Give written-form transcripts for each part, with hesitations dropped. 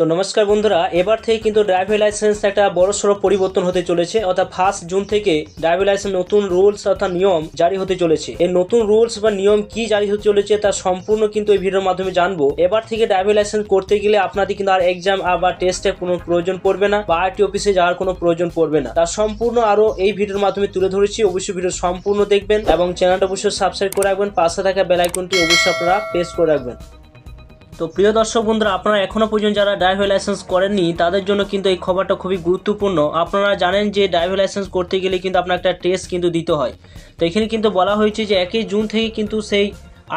তো নমস্কার বন্ধুরা, এবার থেকে কিন্তু ড্রাইভিং লাইসেন্স একটা বড়সড় পরিবর্তন হতে চলেছে। অর্থাৎ 1 জুন থেকে ড্রাইভিং লাইসেন্স নতুন রুলস অর্থাৎ নিয়ম জারি হতে চলেছে। এই নতুন রুলস বা নিয়ম কি জারি হতে চলেছে তার সম্পূর্ণ কিন্তু এই ভিডিওর মাধ্যমে জানবো। এবার থেকে ড্রাইভিং লাইসেন্স করতে গেলে আপনাদের কিন্তু আর এক্সাম বা টেস্টের কোনো প্রয়োজন পড়বে না, বা আরটি অফিসে যাওয়ার কোনো প্রয়োজন পড়বে না। তার সম্পূর্ণ আরো এই ভিডিওর মাধ্যমে তুলে ধরেছি। অবশ্যই ভিডিও সম্পূর্ণ দেখবেন এবং চ্যানেলটা অবশ্যই সাবস্ক্রাইব করে রাখবেন। পাশে থাকা বেল আইকনটি অবশ্যই আপনারা প্রেস করে রাখবেন। তো প্রিয় দর্শক বন্ধুরা, আপনারা এখনো পর্যন্ত যারা ড্রাইভিং লাইসেন্স করেননি তাদের জন্য কিন্তু এই খবরটা খুবই গুরুত্বপূর্ণ। আপনারা জানেন যে ড্রাইভিং লাইসেন্স করতে গেলে কিন্তু আপনার একটা টেস্ট কিন্তু দিতে হয়। তো এখানে কিন্তু বলা হয়েছে যে 1 জুন থেকে কিন্তু সেই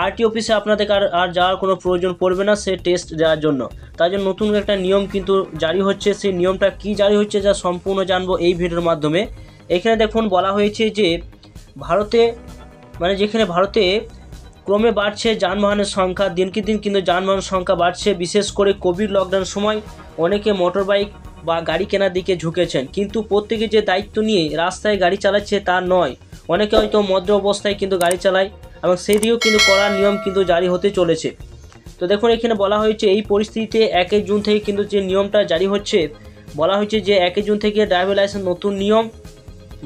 আরটি অফিসে আপনাদের আর যাওয়ার কোনো প্রয়োজন পড়বে না সে টেস্ট দেওয়ার জন্য। তার জন্য নতুন একটা নিয়ম কিন্তু জারি হচ্ছে। সেই নিয়মটা কি জারি হচ্ছে যা সম্পূর্ণ জানবো এই ভিডিওর মাধ্যমে। এখানে দেখুন বলা হয়েছে যে যেখানে ভারতে ক্রমে বাড়ছে যানবাহনের সংখ্যা, দিনকে দিন কিন্তু যানবাহনের সংখ্যা বাড়ছে। বিশেষ করে কোভিড লকডাউন সময় অনেকে মোটর বাইক বা গাড়ি কেনার দিকে ঝুঁকেছেন, কিন্তু প্রত্যেকে যে দায়িত্ব নিয়ে রাস্তায় গাড়ি চালাচ্ছে তা নয়। অনেকে হয়তো মদ্য অবস্থায় কিন্তু গাড়ি চালায় এবং সেই দিকেও কিন্তু কড়া নিয়ম কিন্তু জারি হতে চলেছে। তো দেখুন এখানে বলা হয়েছে এই পরিস্থিতিতে 1 জুন থেকে কিন্তু যে নিয়মটা জারি হচ্ছে, বলা হয়েছে যে 1 জুন থেকে ড্রাইভিং লাইসেন্স নতুন নিয়ম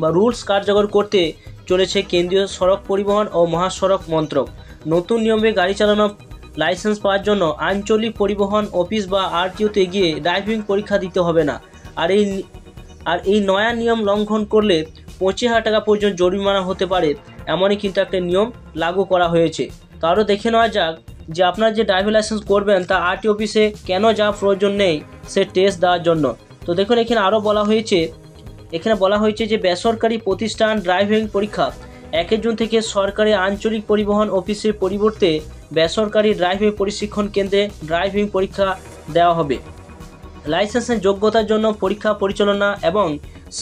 বা রুলস কার্যকর করতে চলেছে কেন্দ্রীয় সড়ক পরিবহন ও মহাসড়ক মন্ত্রক। নতুন নিয়মে গাড়ি চালানোর লাইসেন্স পাওয়ার জন্য আঞ্চলিক পরিবহন অফিস বা আরটিওতে গিয়ে ড্রাইভিং পরীক্ষা দিতে হবে না। আর এই নয়া নিয়ম লঙ্ঘন করলে 25,000 টাকা পর্যন্ত জরিমানা হতে পারে, এমনই কিন্তু একটা নিয়ম লাগু করা হয়েছে। তো আরও দেখে নেওয়া যাক যে আপনার যে ড্রাইভিং লাইসেন্স করবেন তা আরটি অফিসে কেন যাওয়ার প্রয়োজন নেই সে টেস্ট দেওয়ার জন্য। তো দেখুন এখানে আরও বলা হয়েছে যে বেসরকারি প্রতিষ্ঠান ড্রাইভিং পরীক্ষা 1 জুন থেকে সরকারি আঞ্চলিক পরিবহন অফিসের পরিবর্তে বেসরকারি ড্রাইভিং প্রশিক্ষণ কেন্দ্রে ড্রাইভিং পরীক্ষা দেওয়া হবে। লাইসেন্সের যোগ্যতার জন্য পরীক্ষা পরিচালনা এবং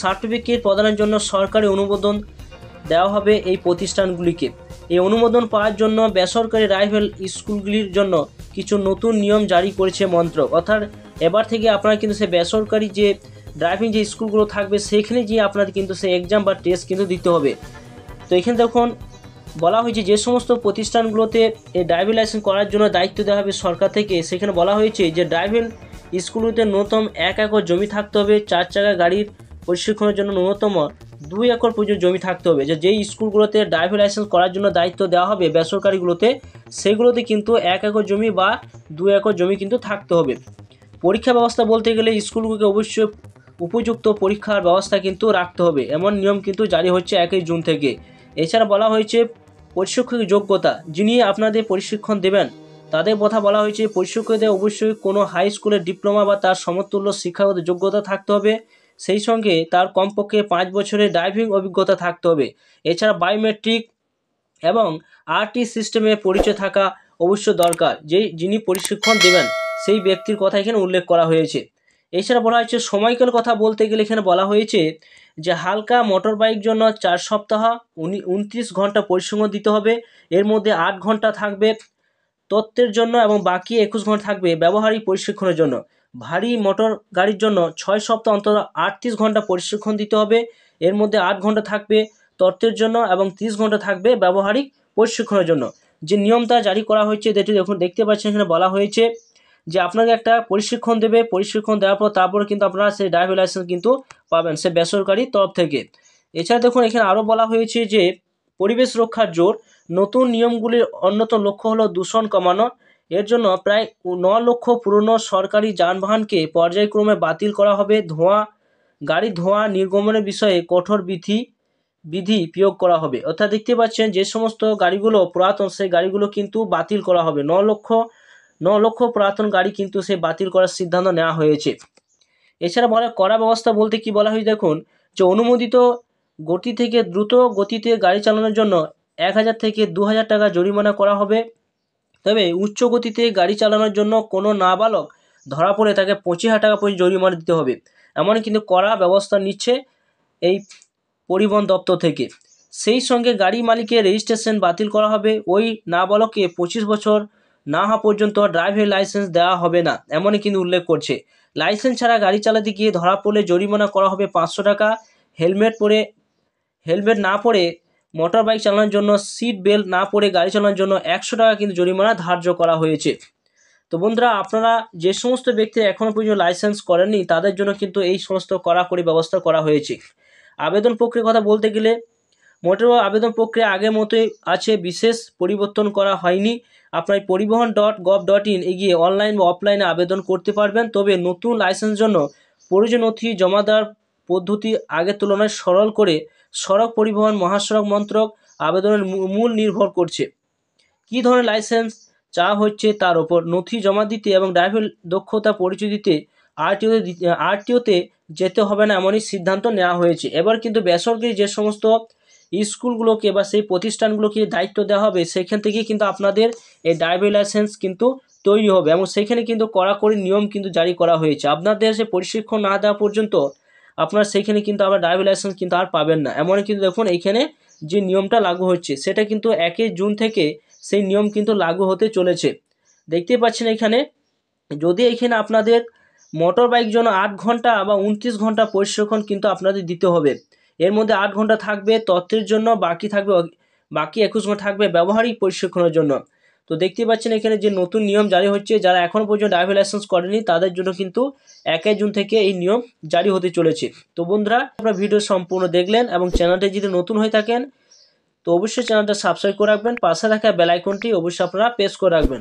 সার্টিফিকেট প্রদানের জন্য সরকারি অনুমোদন দেওয়া হবে এই প্রতিষ্ঠানগুলিকে। এই অনুমোদন পাওয়ার জন্য বেসরকারি ড্রাইভিং স্কুলগুলির জন্য কিছু নতুন নিয়ম জারি করেছে মন্ত্রক। অর্থাৎ এবার থেকে আপনারা কিন্তু সে বেসরকারি যে ড্রাইভিং যে স্কুলগুলো থাকবে সেখানে গিয়ে আপনাদের কিন্তু সে এক্সাম বা টেস্ট কিন্তু দিতে হবে। তো এখানে দেখুন বলা হয়েছে যে সমস্ত প্রতিষ্ঠানগুলোতে এই ড্রাইভিং লাইসেন্স করার জন্য দায়িত্ব দেওয়া হবে সরকার থেকে, সেখানে বলা হয়েছে যে ড্রাইভিং স্কুলগুলোতে ন্যূনতম 1 একর জমি থাকতে হবে। 4 চাকা গাড়ির প্রশিক্ষণের জন্য ন্যূনতম 2 একর পর্যন্ত জমি থাকতে হবে। যেই স্কুলগুলোতে ড্রাইভিং লাইসেন্স করার জন্য দায়িত্ব দেওয়া হবে বেসরকারিগুলোতে, সেগুলোতে কিন্তু 1 একর জমি বা 2 একর জমি কিন্তু থাকতে হবে। পরীক্ষা ব্যবস্থা বলতে গেলে স্কুলগুলোকে অবশ্যই উপযুক্ত পরীক্ষার ব্যবস্থা কিন্তু রাখতে হবে, এমন নিয়ম কিন্তু জারি হচ্ছে 1 জুন থেকে। এছাড়া বলা হয়েছে প্রশিক্ষকের যোগ্যতা, যিনি আপনাদের প্রশিক্ষণ দেবেন তাদের কথা বলা হয়েছে। প্রশিক্ষকদের অবশ্যই কোনো হাই স্কুলের ডিপ্লোমা বা তার সমতুল্য শিক্ষাগত যোগ্যতা থাকতে হবে। সেই সঙ্গে তার কমপক্ষে 5 বছরের ড্রাইভিং অভিজ্ঞতা থাকতে হবে। এছাড়া বায়োমেট্রিক এবং আরটি সিস্টেমে পরিচয় থাকা অবশ্য দরকার। যিনি প্রশিক্ষণ দেবেন সেই ব্যক্তির কথা এখানে উল্লেখ করা হয়েছে। এছাড়া বলা হয়েছে সময়কাল কথা বলতে গেলে এখানে বলা হয়েছে যে হালকা মোটর বাইক জন্য 4 সপ্তাহ 29 ঘন্টা পরিশ্রম দিতে হবে। এর মধ্যে 8 ঘন্টা থাকবে তথ্যের জন্য এবং বাকি 21 ঘন্টা থাকবে ব্যবহারিক প্রশিক্ষণের জন্য। ভারী মোটর গাড়ির জন্য 6 সপ্তাহ অন্তত 38 ঘন্টা প্রশিক্ষণ দিতে হবে। এর মধ্যে 8 ঘন্টা থাকবে তথ্যের জন্য এবং 30 ঘন্টা থাকবে ব্যবহারিক প্রশিক্ষণের জন্য। যে নিয়মটা জারি করা হয়েছে দেখুন দেখতে পাচ্ছেন এখানে বলা হয়েছে যে আপনাকে একটা প্রশিক্ষণ দেবে, প্রশিক্ষণ দেওয়ার পর তারপরে কিন্তু আপনারা সেই ড্রাইভিং লাইসেন্স কিন্তু পাবেন সে বেসরকারি তরফ থেকে। এছাড়া দেখুন এখানে আরও বলা হয়েছে যে পরিবেশ রক্ষার জোর, নতুন নিয়মগুলির অন্যতম লক্ষ্য হলো দূষণ কমানো। এর জন্য প্রায় 9 লক্ষ পুরনো সরকারি যানবাহনকে পর্যায়ক্রমে বাতিল করা হবে। গাড়ি ধোঁয়া নির্গমনের বিষয়ে কঠোর বিধি প্রয়োগ করা হবে। অর্থাৎ দেখতে পাচ্ছেন যে সমস্ত গাড়িগুলো পুরাতন সেই গাড়িগুলো কিন্তু বাতিল করা হবে। 9 লক্ষ পুরাতন গাড়ি কিন্তু সে বাতিল করার সিদ্ধান্ত নেওয়া হয়েছে। এছাড়া কড়া ব্যবস্থা বলতে কি বলা হয়েছে দেখুন, যে অনুমোদিত গতি থেকে দ্রুত গতিতে গাড়ি চালানোর জন্য 1000 থেকে 2000 টাকা জরিমানা করা হবে। তবে উচ্চ গতিতে গাড়ি চালানোর জন্য কোনো নাবালক ধরা পড়ে তাকে 25,000 টাকা পর্যন্ত জরিমানা দিতে হবে। এমন কিন্তু কড়া ব্যবস্থা নিচ্ছে এই পরিবহন দপ্তর থেকে। সেই সঙ্গে গাড়ি মালিকের রেজিস্ট্রেশন বাতিল করা হবে। ওই নাবালককে 25 বছর না হওয়া পর্যন্ত ড্রাইভিং লাইসেন্স দেওয়া হবে না, এমনই কিন্তু উল্লেখ করছে। লাইসেন্স ছাড়া গাড়ি চালাতে গিয়ে ধরা পড়লে জরিমানা করা হবে 500 টাকা। হেলমেট না পরে মোটর বাইক চালানোর জন্য, সিট বেল্ট না পরে গাড়ি চালানোর জন্য 100 টাকা কিন্তু জরিমানা ধার্য করা হয়েছে। তো বন্ধুরা, আপনারা যে সমস্ত ব্যক্তি এখনও পর্যন্ত লাইসেন্স করেননি তাদের জন্য কিন্তু এই সমস্ত কড়াকড়ি ব্যবস্থা করা হয়েছে। আবেদন প্রক্রিয়ার কথা বলতে গেলে মোটর আবেদন প্রক্রিয়া আগের মতোই আছে, বিশেষ পরিবর্তন করা হয়নি। আপনার পরিবহন.gov.in এগিয়ে অনলাইন বা অফলাইনে আবেদন করতে পারবেন। তবে নতুন লাইসেন্সের জন্য প্রয়োজনীয় নথি জমা দেওয়ার পদ্ধতি আগের তুলনায় সরল করে সড়ক পরিবহন মহাসড়ক মন্ত্রক আবেদনের মূল নির্ভর করছে কী ধরনের লাইসেন্স চাওয়া হচ্ছে তার ওপর। নথি জমা দিতে এবং ড্রাইভিং দক্ষতা পরিচয় দিতে আরটিওতে যেতে হবে না, এমনই সিদ্ধান্ত নেওয়া হয়েছে। এবার কিন্তু বেসরকারি যে সমস্ত স্কুলগুলোকে বা সেই প্রতিষ্ঠানগুলোকে দায়িত্ব দেওয়া হবে, সেখান থেকে কিন্তু আপনাদের এই ড্রাইভিং লাইসেন্স কিন্তু তৈরি হবে এবং সেখানে কিন্তু কড়াকড়ি নিয়ম কিন্তু জারি করা হয়েছে। আপনাদের সে প্রশিক্ষণ না দেওয়া পর্যন্ত আপনার সেইখানে কিন্তু আবার ড্রাইভিং লাইসেন্স কিন্তু আর পাবেন না। এমনই কিন্তু দেখুন এইখানে যে নিয়মটা লাগু হচ্ছে সেটা কিন্তু 1 জুন থেকে সেই নিয়ম কিন্তু লাগু হতে চলেছে। দেখতেই পাচ্ছেন এখানে, যদি এইখানে আপনাদের মোটর বাইক জন্য 8 ঘন্টা বা 29 ঘন্টা প্রশিক্ষণ কিন্তু আপনাদের দিতে হবে। এর মধ্যে 8 ঘন্টা থাকবে তথ্যের জন্য, বাকি 21 ঘন্টা থাকবে ব্যবহারিক প্রশিক্ষণের জন্য। তো দেখতে পাচ্ছেন এখানে যে নতুন নিয়ম জারি হচ্ছে, যারা এখনও পর্যন্ত ড্রাইভিং লাইসেন্স করেনি তাদের জন্য কিন্তু 1 জুন থেকে এই নিয়ম জারি হতে চলেছে। তো বন্ধুরা, আপনারা ভিডিও সম্পূর্ণ দেখলেন এবং চ্যানেলটি যদি নতুন হয়ে থাকেন তো অবশ্যই চ্যানেলটা সাবস্ক্রাইব করে রাখবেন, পাশে থাকা বেল আইকনটি অবশ্যই আপনারা প্রেস করে রাখবেন।